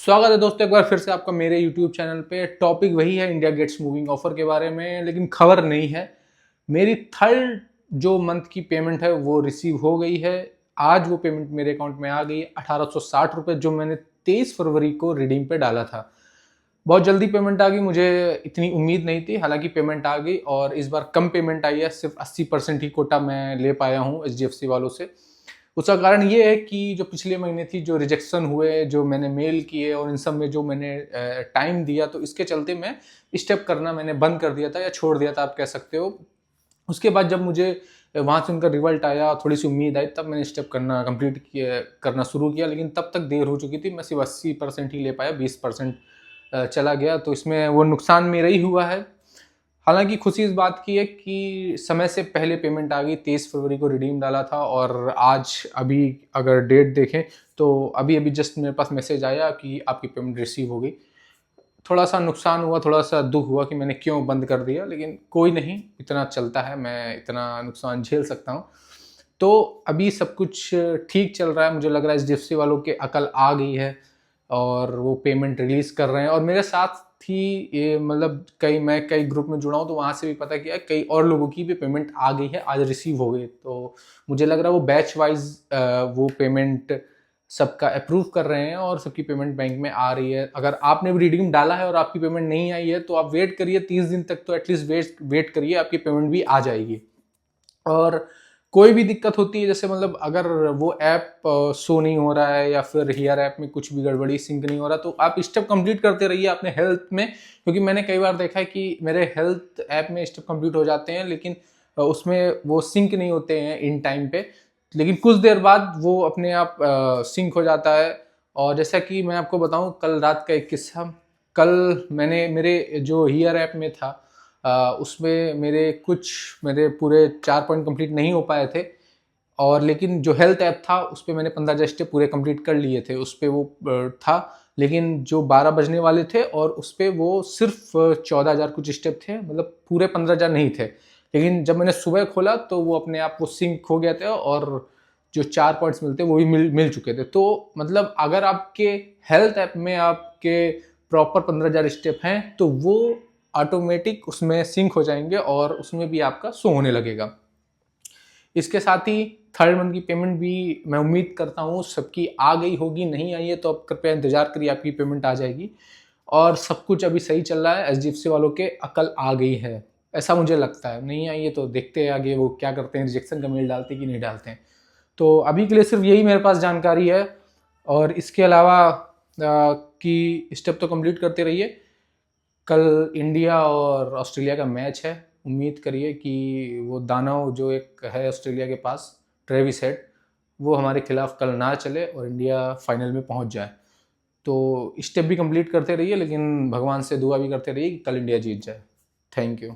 स्वागत है दोस्तों एक बार फिर से आपका मेरे YouTube चैनल पे। टॉपिक वही है, इंडिया गेट्स मूविंग ऑफर के बारे में, लेकिन खबर नहीं है। मेरी थर्ड जो मंथ की पेमेंट है वो रिसीव हो गई है। आज वो पेमेंट मेरे अकाउंट में आ गई 1860 रुपये, जो मैंने 23 फरवरी को रिडीम पे डाला था। बहुत जल्दी पेमेंट आ गई, मुझे इतनी उम्मीद नहीं थी। हालांकि पेमेंट आ गई और इस बार कम पेमेंट आई है, सिर्फ 80% ही कोटा मैं ले पाया हूँ HDFC वालों से। उसका कारण ये है कि जो पिछले महीने थी, जो रिजेक्शन हुए, जो मैंने मेल किए और इन सब में जो मैंने टाइम दिया, तो इसके चलते मैं स्टेप करना मैंने बंद कर दिया था या छोड़ दिया था, आप कह सकते हो। उसके बाद जब मुझे वहाँ से उनका रिजल्ट आया, थोड़ी सी उम्मीद आई, तब मैंने स्टेप करना शुरू किया। लेकिन तब तक देर हो चुकी थी, मैं सिर्फ 80% ही ले पाया, 20% चला गया। तो इसमें वो नुकसान मेरा ही हुआ है। हालांकि खुशी इस बात की है कि समय से पहले पेमेंट आ गई। 23 फरवरी को रिडीम डाला था और आज अभी अगर डेट देखें तो अभी अभी जस्ट मेरे पास मैसेज आया कि आपकी पेमेंट रिसीव हो गई। थोड़ा सा नुकसान हुआ, थोड़ा सा दुख हुआ कि मैंने क्यों बंद कर दिया, लेकिन कोई नहीं, इतना चलता है, मैं इतना नुकसान झेल सकता हूँ। तो अभी सब कुछ ठीक चल रहा है। मुझे लग रहा है HDFC वालों के अकल आ गई है और वो पेमेंट रिलीज कर रहे हैं। और मेरे साथ ही ये मतलब मैं कई ग्रुप में जुड़ा हूँ, तो वहाँ से भी पता किया कई और लोगों की भी पेमेंट आ गई है, आज रिसीव हो गई। तो मुझे लग रहा है वो बैच वाइज वो पेमेंट सबका अप्रूव कर रहे हैं और सबकी पेमेंट बैंक में आ रही है। अगर आपने भी रिडीम डाला है और आपकी पेमेंट नहीं आई है तो आप वेट करिए, 30 दिन तक तो एटलीस्ट वेट करिए, आपकी पेमेंट भी आ जाएगी। और कोई भी दिक्कत होती है, जैसे मतलब अगर वो ऐप शो नहीं हो रहा है या फिर हियर ऐप में कुछ भी गड़बड़ी, सिंक नहीं हो रहा, तो आप स्टेप कंप्लीट करते रहिए अपने हेल्थ में। क्योंकि मैंने कई बार देखा है कि मेरे हेल्थ ऐप में स्टेप कंप्लीट हो जाते हैं, लेकिन उसमें वो सिंक नहीं होते हैं इन टाइम पे। लेकिन कुछ देर बाद वो अपने आप सिंक हो जाता है। और जैसा कि मैं आपको बताऊं, कल रात का एक किस्सा। कल मैंने मेरे जो हियर ऐप में था उसमें मेरे पूरे 4 पॉइंट कंप्लीट नहीं हो पाए थे। और लेकिन जो हेल्थ ऐप था उस पर मैंने 15 स्टेप पूरे कंप्लीट कर लिए थे, उस पर वो था। लेकिन जो 12 बजने वाले थे और उस पर वो सिर्फ 14,000 कुछ स्टेप थे, मतलब पूरे 15,000 नहीं थे। लेकिन जब मैंने सुबह खोला तो वो अपने आप वो सिंक हो गया था और जो 4 पॉइंट्स मिलते वो भी मिल चुके थे। तो मतलब अगर आपके हेल्थ ऐप में आपके प्रॉपर 15,000 स्टेप हैं तो वो ऑटोमेटिक उसमें सिंक हो जाएंगे और उसमें भी आपका शो होने लगेगा। इसके साथ ही थर्ड मंथ की पेमेंट भी मैं उम्मीद करता हूँ सबकी आ गई होगी। नहीं आई है तो अब कृपया इंतजार करिए, आपकी पेमेंट आ जाएगी। और सब कुछ अभी सही चल रहा है, HDFC वालों के अकल आ गई है, ऐसा मुझे लगता है। नहीं आई है तो देखते हैं आगे वो क्या करते हैं, रिजेक्शन का मेल डालते कि नहीं डालते हैं। तो अभी के लिए सिर्फ यही मेरे पास जानकारी है। और इसके अलावा कि स्टेप तो कंप्लीट करते रहिए। कल इंडिया और ऑस्ट्रेलिया का मैच है, उम्मीद करिए कि वो दानव जो एक है ऑस्ट्रेलिया के पास, ट्रेविस हेड, वो हमारे खिलाफ कल ना चले और इंडिया फाइनल में पहुंच जाए। तो स्टेप भी कंप्लीट करते रहिए, लेकिन भगवान से दुआ भी करते रहिए कि कल इंडिया जीत जाए। Thank you.